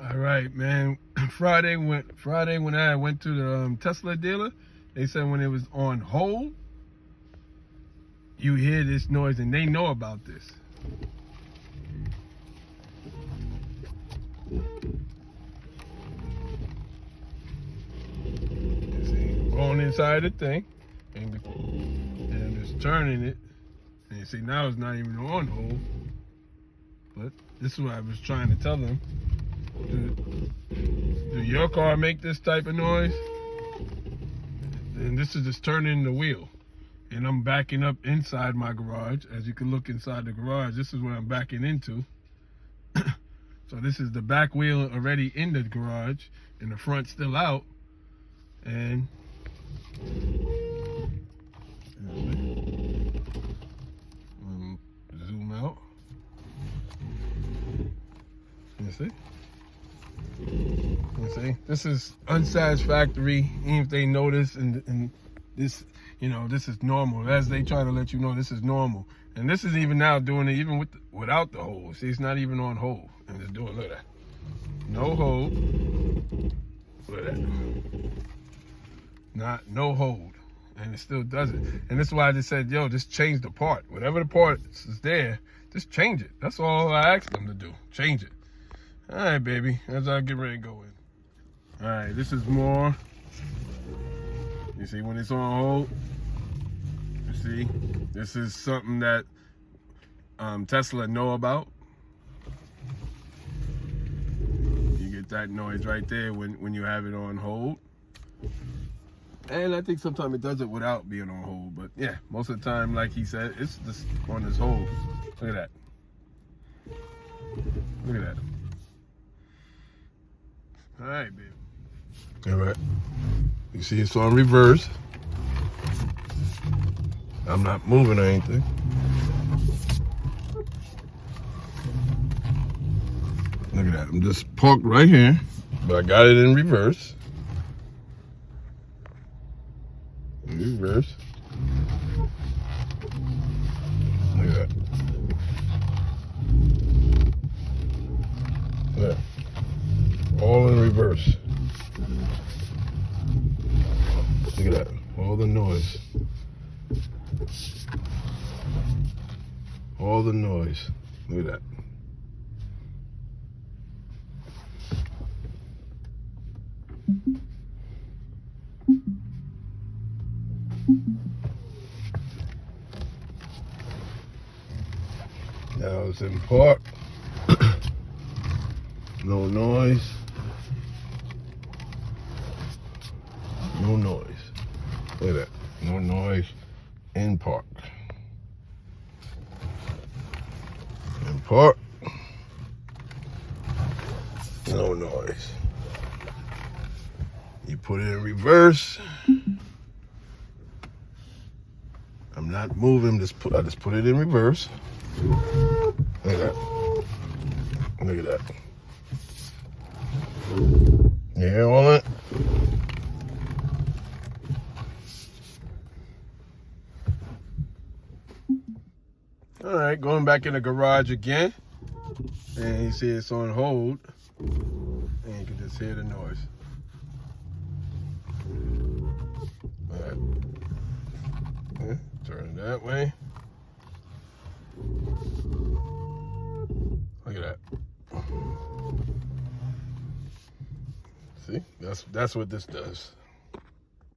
All right, man. Friday when I went to the Tesla dealer, they said when it was on hold, you hear this noise, and they know about this. You see, going inside the thing, and I'm just turning it, and you see now it's not even on hold. But this is what I was trying to tell them. Do your car make this type of noise? And this is just turning the wheel. And I'm backing up inside my garage. As you can look inside the garage, this is what I'm backing into. So this is the back wheel already in the garage and the front still out. And zoom out. You see? You see? This is unsatisfactory, even if they notice, and this, you know, this is normal. As they try to let you know, this is normal. And this is even now doing it even without the hold. See, it's not even on hold. And it's doing, look at that. No hold. Look at that. No hold. And it still does it. And this is why I just said, yo, just change the part. Whatever the part is there, just change it. That's all I asked them to do. Change it. All right, baby, as I get ready to go in. All right, this is more. You see when it's on hold? You see, this is something that Tesla know about. You get that noise right there when you have it on hold. And I think sometimes it does it without being on hold. But yeah, most of the time, like he said, it's just on this hold. Look at that. Look at that. All right, baby. All right. You see it's on reverse. I'm not moving or anything. Look at that. I'm just parked right here, but I got it in reverse. Reverse. Look at that. There. All in reverse. Look at that. All the noise. All the noise. Look at that. Now it's in park. No noise. No noise. Look at that. No noise in park. In park. No noise. You put it in reverse. I'm not moving. I just put it in reverse. Look at that. Look at that. You hear all that? All right, going back in the garage again. And you see it's on hold. And you can just hear the noise. All right. Yeah, turn it that way. Look at that. See, that's what this does.